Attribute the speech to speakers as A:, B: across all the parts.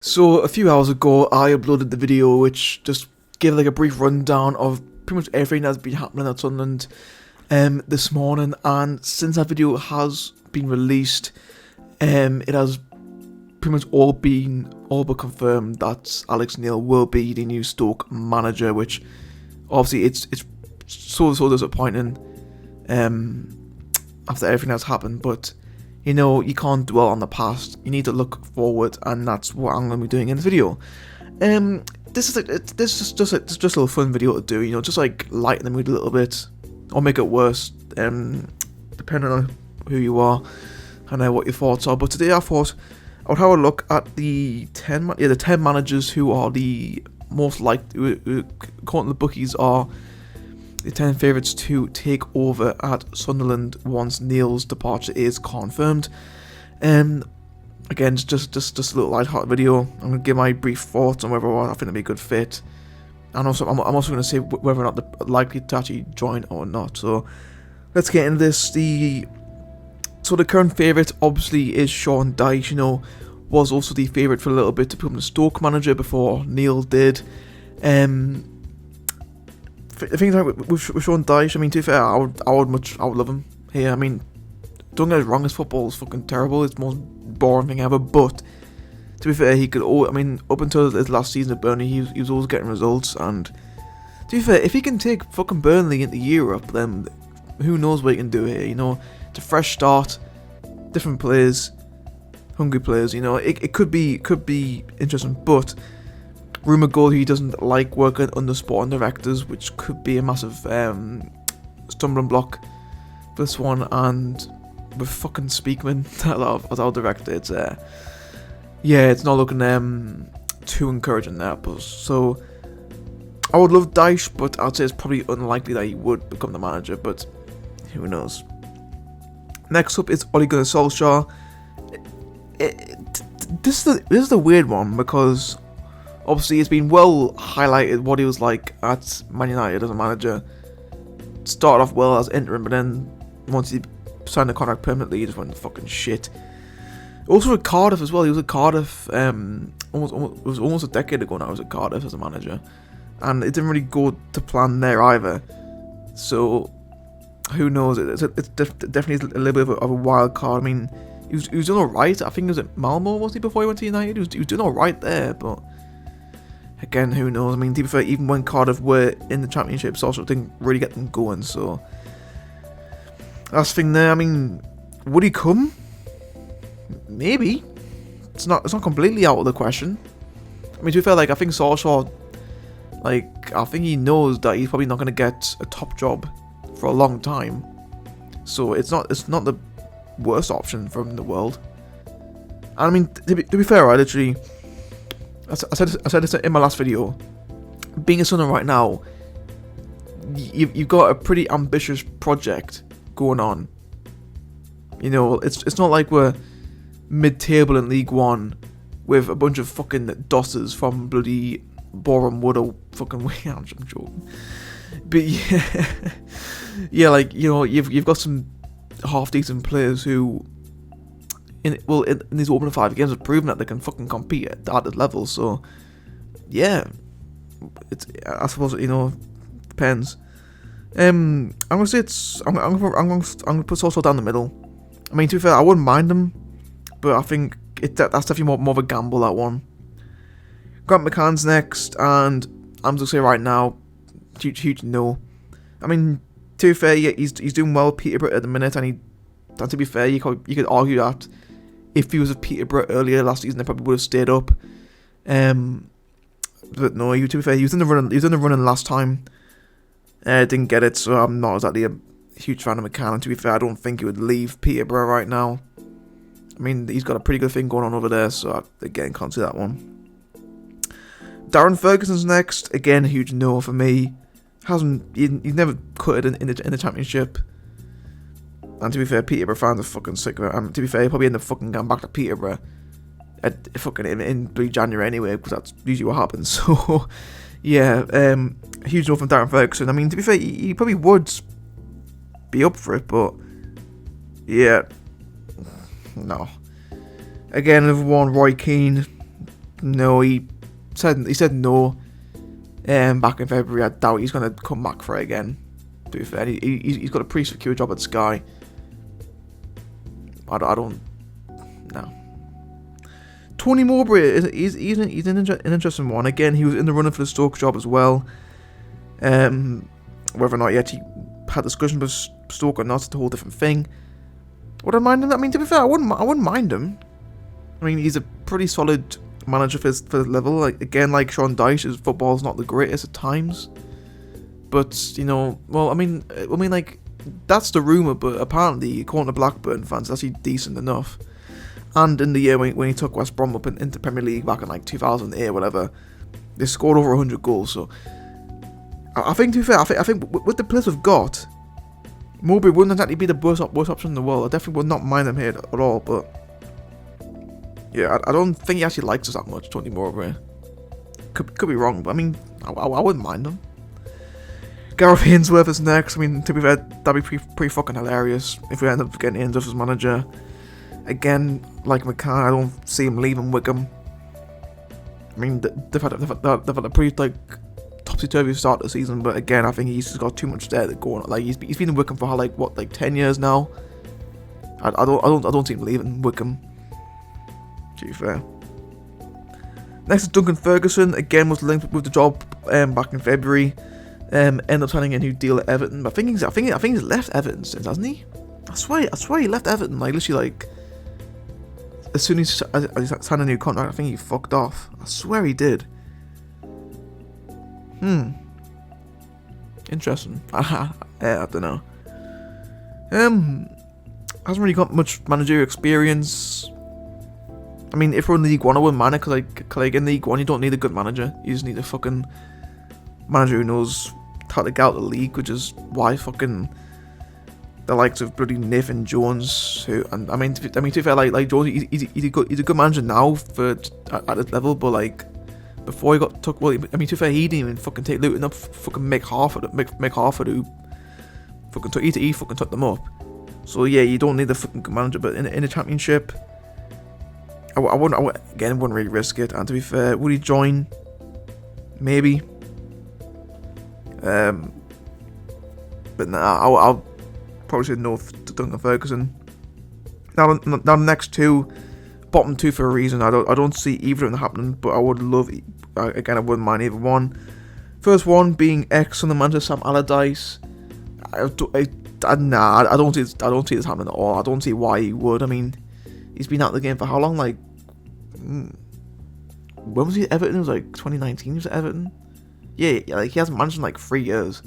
A: So a few hours ago, I uploaded the video which just gave like a brief rundown of pretty much everything that's been happening at Sunderland this morning. And since that video has been released, it has pretty much all but confirmed that Alex Neil will be the new Stoke manager, which obviously it's so disappointing after everything that's happened, but you know, you can't dwell on the past. You need to look forward, and that's what I'm going to be doing in this video. This is just a little fun video to do. You know, just like lighten the mood a little bit, or make it worse, depending on who you are and what your thoughts are. But today I thought I would have a look at the 10 managers who are the most likely, according to the bookies, are the 10 favourites to take over at Sunderland once Neil's departure is confirmed. Again, just a little light-hearted video. I'm going to give my brief thoughts on whether I think it'll be a good fit. And also, I'm also going to say whether or not they're likely to actually join or not. So, let's get into this. The current favourite, obviously, is Sean Dyche. You know, was also the favourite for a little bit to become the Stoke manager before Neil did. The thing with Sean Dyche, I mean, to be fair, I would love him here. I mean, don't get us wrong, his football is fucking terrible. It's the most boring thing ever. But to be fair, he could. I mean, up until his last season at Burnley, he was always getting results. And to be fair, if he can take fucking Burnley into Europe, then who knows what he can do here? You know, it's a fresh start, different players, hungry players. You know, it could be interesting, but rumour goes he doesn't like working under sporting directors, which could be a massive stumbling block for this one. And with fucking Speakman as our director, it's it's not looking too encouraging there. But so I would love Dyche, but I'd say it's probably unlikely that he would become the manager. But who knows? Next up is Ole Gunnar Solskjaer. This is the weird one, because obviously, it's been well highlighted what he was like at Man United as a manager. Started off well as interim, but then once he signed the contract permanently, he just went fucking shit. Also at Cardiff as well. He was at Cardiff it was almost a decade ago now. He was at Cardiff as a manager, and it didn't really go to plan there either. So who knows? It's definitely a little bit of a wild card. I mean, he was doing alright. I think he was at Malmo, was he, before he went to United? He was doing alright there, but again, who knows? I mean, to be fair, even when Cardiff were in the Championship, Solskjaer didn't really get them going, so that's the thing there. I mean, would he come? Maybe. It's not completely out of the question. I mean, to be fair, like, I think Solskjaer, like, I think he knows that he's probably not going to get a top job for a long time, so it's not the worst option for him in the world. And I mean, to be fair, I literally, I said this in my last video. Being a Sunderland right now, you've got a pretty ambitious project going on. You know, it's not like we're mid-table in League One with a bunch of fucking dossers from bloody Boreham Wood or fucking I'm joking. But yeah, like, you know, you've got some half decent players who, in these opening 5 games, have proven that they can fucking compete at that level. So yeah, I suppose, you know, depends. I'm gonna say I'm gonna put Solskjaer down the middle. I mean, to be fair, I wouldn't mind him, but I think that's definitely more of a gamble, that one. Grant McCann's next, and I'm just gonna say right now, huge no. I mean, to be fair, yeah, he's doing well at Peterborough at the minute, and to be fair, you could argue that if he was at Peterborough earlier last season, they probably would have stayed up. But no, to be fair, he was in the running last time. Didn't get it, so I'm not exactly a huge fan of McCann. And to be fair, I don't think he would leave Peterborough right now. I mean, he's got a pretty good thing going on over there, so I, again, can't see that one. Darren Ferguson's next. Again, a huge no for me. He's never cut it in the Championship. And to be fair, Peterborough fans are fucking sick of it. And to be fair, he'll probably end up fucking going back to Peterborough in January anyway, because that's usually what happens. So yeah, huge no from Darren Ferguson. I mean, to be fair, he probably would be up for it, but yeah, no. Again, another one, Roy Keane. no, he said no. Back in February, I doubt he's gonna come back for it again. To be fair, he's got a pretty secure job at Sky. I don't. No. Tony Mowbray he's an interesting one. Again, he was in the running for the Stoke job as well. Whether or not he actually had discussions with Stoke or not, it's a whole different thing. Would I mind him? I mean, to be fair, I wouldn't mind him. I mean, he's a pretty solid manager for his level. Like again, like Sean Dyche, his football's not the greatest at times. But you know, well, I mean, like that's the rumor. But apparently, according to Blackburn fans, that's actually decent enough. And in the year when he took West Brom up into Premier League back in like 2008 or whatever, they scored over 100 goals. So I think, to be fair, I think with the players we've got, Mowbray wouldn't exactly be the worst option in the world. I definitely would not mind him here at all. But yeah, I don't think he actually likes us that much, Tony Mowbray. Could be wrong, but I mean, I wouldn't mind him. Gareth Ainsworth is next. I mean, to be fair, that'd be pretty fucking hilarious if we end up getting Ainsworth as manager. Again, like McCann, I don't see him leaving Wickham. I mean, they've had a pretty like topsy-turvy start to the season, but again, I think he's just got too much there to go on. Like he's been in Wickham for like 10 years now. I don't see him leaving Wickham. To be fair. Next is Duncan Ferguson. Again, was linked with the job back in February. Ended up signing a new deal at Everton. I think he's left Everton since, hasn't he? I swear he left Everton. Like literally, like as soon as he signed a new contract, I think he fucked off. I swear he did. Interesting. I don't know. Hasn't really got much managerial experience. I mean, if we're in League One, I wouldn't mind it, because like in League One, you don't need a good manager. You just need a fucking manager who knows how to get out of the league, which is why fucking the likes of bloody Nathan Jones, who, and I mean to be fair, like Jones, he's a good manager now at this level, but like before he got took, well, I mean to be fair, he didn't even fucking take Luton up, fucking make Harford who fucking took he fucking took them up. So yeah, you don't need a fucking good manager, but in the Championship, I wouldn't really risk it. And to be fair, would he join? Maybe. But nah, I'll probably say no to Duncan Ferguson. Now the next two, bottom two for a reason. I don't see either of them happening, but I would love. Again, I wouldn't mind either one. First one being Sunderland Manager Sam Allardyce. I don't see this happening at all. I don't see why he would. I mean, he's been out of the game for how long? Like, when was he at Everton? It was like 2019. He was at Everton. Yeah, like he hasn't managed in like 3 years.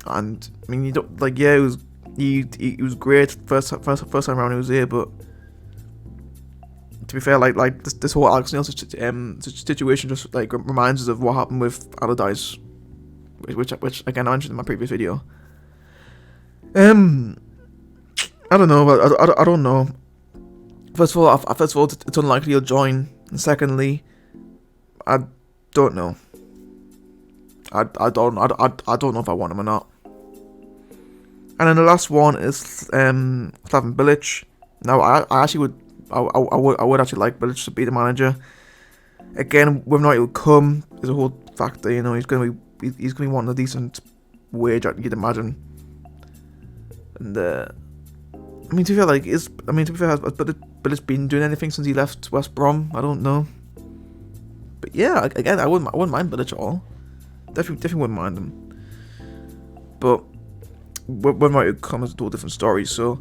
A: And I mean, you don't like. Yeah, he was great first time around he was here, but to be fair, like this whole Alex Neil situation just like reminds us of what happened with Allardyce, which again I mentioned in my previous video. I don't know, but I don't know. First of all, it's unlikely he'll join, and secondly, I don't know. I don't know if I want him or not. And then the last one is Slaven Bilic. Now I actually would actually like Bilic to be the manager. Again, whether or not he'll come is a whole factor. You know, he's gonna be wanting a decent wage, you'd imagine. And I mean, to be fair, has Bilic been doing anything since he left West Brom? I don't know. But yeah, again, I wouldn't mind Bilic at all. Definitely wouldn't mind him. But when it comes to a different story. So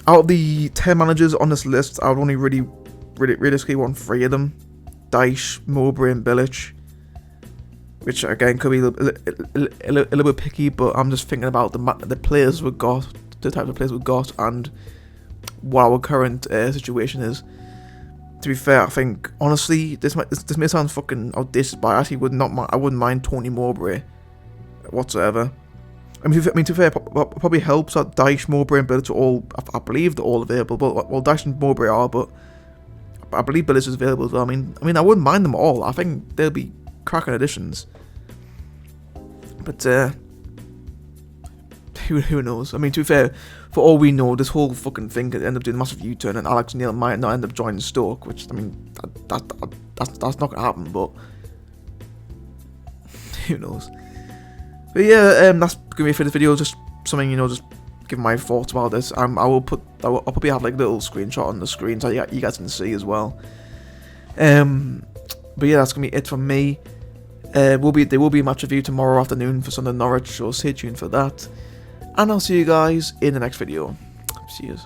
A: out of the 10 managers on this list, I would only really realistically want 3 of them: Dyche, Mowbray, and Bilic. Which again could be a little bit picky, but I'm just thinking about the players we've got, the type of players we've got, and what our current situation is. To be fair, I think honestly this may sound fucking audacious, but I actually wouldn't mind Tony Mowbray whatsoever. I mean, to be fair, it probably helps that Dyche, Mowbray, and Bilic are all, I believe they're all available. But well, Dyche and Mowbray are, but I believe Bilic is available as well. I mean, I wouldn't mind them all. I think they'll be cracking additions. But who knows? I mean, to be fair, for all we know, this whole fucking thing could end up doing a massive U-turn, and Alex Neil might not end up joining Stoke, which, I mean, that's not gonna happen, but who knows? But yeah, that's gonna be it for this video. Just something, just give my thoughts about this. I'll probably have like a little screenshot on the screen so you guys can see as well. But yeah, that's gonna be it from me. There will be a match review tomorrow afternoon for Sunderland Norwich, so stay tuned for that. And I'll see you guys in the next video. See yous.